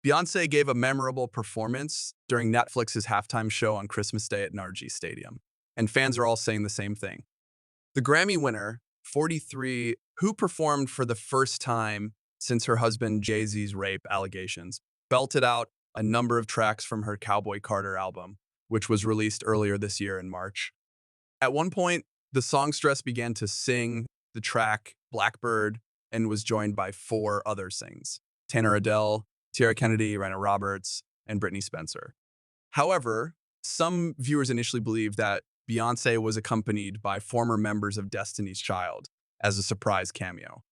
Beyonce gave a memorable performance during Netflix's halftime show on Christmas Day at NRG Stadium, and fans are all saying the same thing. The Grammy winner, 43, who performed for the first time since her husband Jay-Z's rape allegations, belted out a number of tracks from her Cowboy Carter album, which was released earlier this year in March. At one point, the songstress began to sing the track Blackbird and was joined by four other sings: Tanner Adele, Tierra Kennedy, Rena Roberts, and Brittany Spencer. However, some viewers initially believed that Beyonce was accompanied by former members of Destiny's Child as a surprise cameo.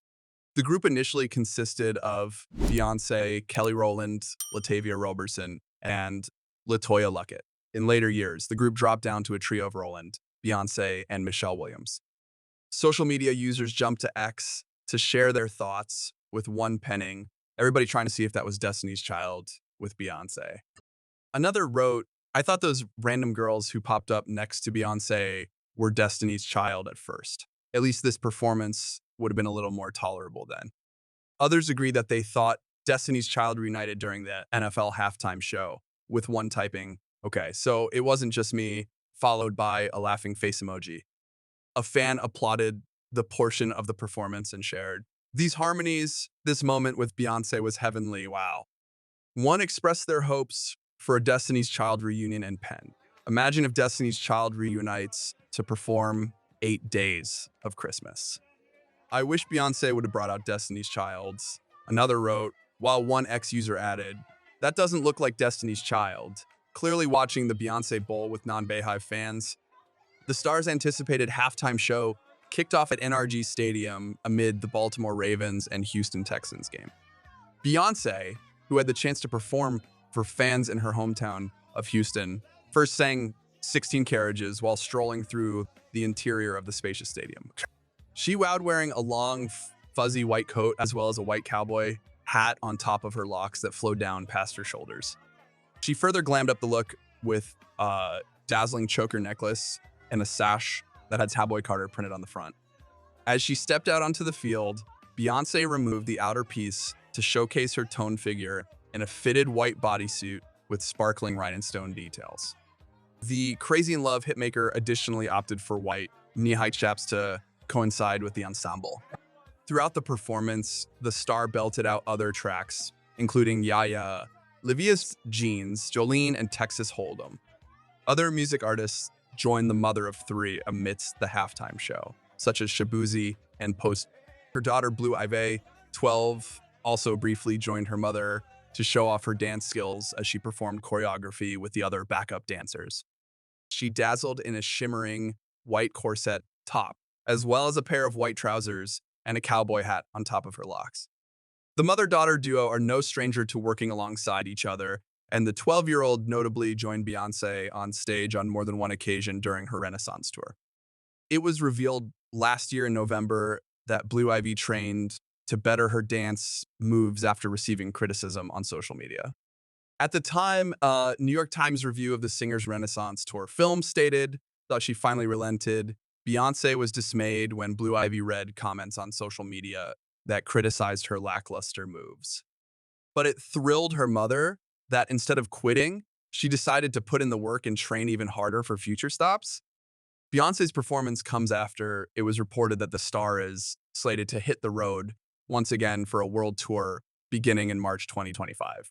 The group initially consisted of Beyonce, Kelly Rowland, Latavia Roberson, and LaToya Luckett. In later years, the group dropped down to a trio of Rowland, Beyonce, and Michelle Williams. Social media users jumped to X to share their thoughts, with one penning, everybody trying to see if that was Destiny's Child with Beyonce. Another wrote, I thought those random girls who popped up next to Beyonce were Destiny's Child at first. At least this performance would have been a little more tolerable then. Others agree that they thought Destiny's Child reunited during the NFL halftime show, with one typing, okay, so it wasn't just me, followed by a laughing face emoji. A fan applauded the portion of the performance and shared, these harmonies, this moment with Beyonce was heavenly, wow. One expressed their hopes for a Destiny's Child reunion and penned, imagine if Destiny's Child reunites to perform 8 days of Christmas. I wish Beyonce would have brought out Destiny's Child. Another wrote, while one ex-user added, that doesn't look like Destiny's Child. Clearly watching the Beyonce Bowl with non-Bayhive fans. The Stars' anticipated halftime show kicked off at NRG Stadium amid the Baltimore Ravens and Houston Texans game. Beyonce, who had the chance to perform for fans in her hometown of Houston, first sang 16 Carriages while strolling through the interior of the spacious stadium. She wowed wearing a long, fuzzy white coat as well as a white cowboy hat on top of her locks that flowed down past her shoulders. She further glammed up the look with a dazzling choker necklace and a sash that had Cowboy Carter printed on the front. As she stepped out onto the field, Beyonce removed the outer piece to showcase her toned figure in a fitted white bodysuit with sparkling rhinestone details. The Crazy in Love hitmaker additionally opted for white knee-high chaps to coincide with the ensemble. Throughout the performance, the star belted out other tracks, including Yaya, Livia's Jeans, Jolene, and Texas Hold'em. Other music artists joined the mother of three amidst the halftime show, such as Shabuzi and Post. Her daughter Blue Ivy, 12, also briefly joined her mother to show off her dance skills as she performed choreography with the other backup dancers. She dazzled in a shimmering white corset top, as well as a pair of white trousers and a cowboy hat on top of her locks. The mother-daughter duo are no stranger to working alongside each other, and the 12-year-old notably joined Beyonce on stage on more than one occasion during her Renaissance tour. It was revealed last year in November that Blue Ivy trained to better her dance moves after receiving criticism on social media. At the time, a New York Times review of the singer's Renaissance tour film stated, thought she finally relented. Beyonce was dismayed when Blue Ivy read comments on social media that criticized her lackluster moves. But it thrilled her mother that instead of quitting, she decided to put in the work and train even harder for future stops. Beyonce's performance comes after it was reported that the star is slated to hit the road once again for a world tour beginning in March 2025.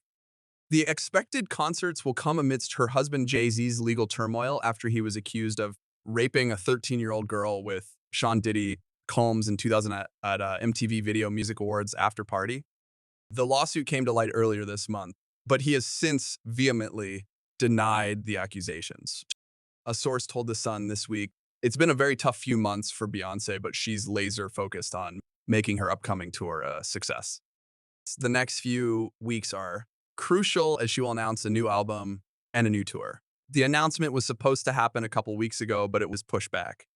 The expected concerts will come amidst her husband Jay-Z's legal turmoil after he was accused of raping a 13-year-old girl with Sean Diddy Combs in 2000 at MTV Video Music Awards after party. The lawsuit came to light earlier this month, but he has since vehemently denied the accusations. A source told The Sun this week, it's been a very tough few months for Beyonce, but she's laser focused on making her upcoming tour a success. The next few weeks are crucial as she will announce a new album and a new tour. The announcement was supposed to happen a couple weeks ago, but it was pushed back.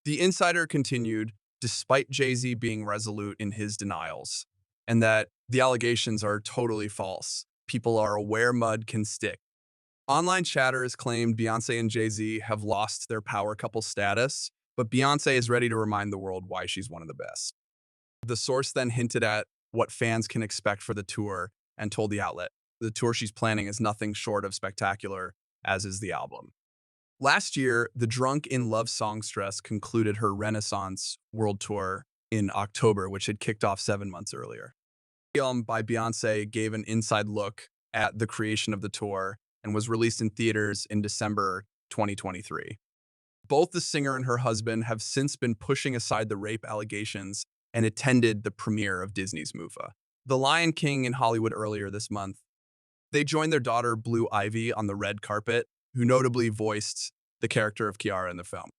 The insider continued, despite Jay-Z being resolute in his denials, and that the allegations are totally false. People are aware mud can stick. Online chatter has claimed Beyonce and Jay-Z have lost their power couple status, but Beyonce is ready to remind the world why she's one of the best. The source then hinted at what fans can expect for the tour and told the outlet, The tour she's planning is nothing short of spectacular, as is the album. Last year, the Drunk in Love songstress concluded her Renaissance World Tour in October, which had kicked off 7 months earlier. The album by Beyonce gave an inside look at the creation of the tour and was released in theaters in December 2023. Both the singer and her husband have since been pushing aside the rape allegations and attended the premiere of Disney's movie, The Lion King in Hollywood earlier this month. They joined their daughter Blue Ivy on the red carpet, who notably voiced the character of Kiara in the film.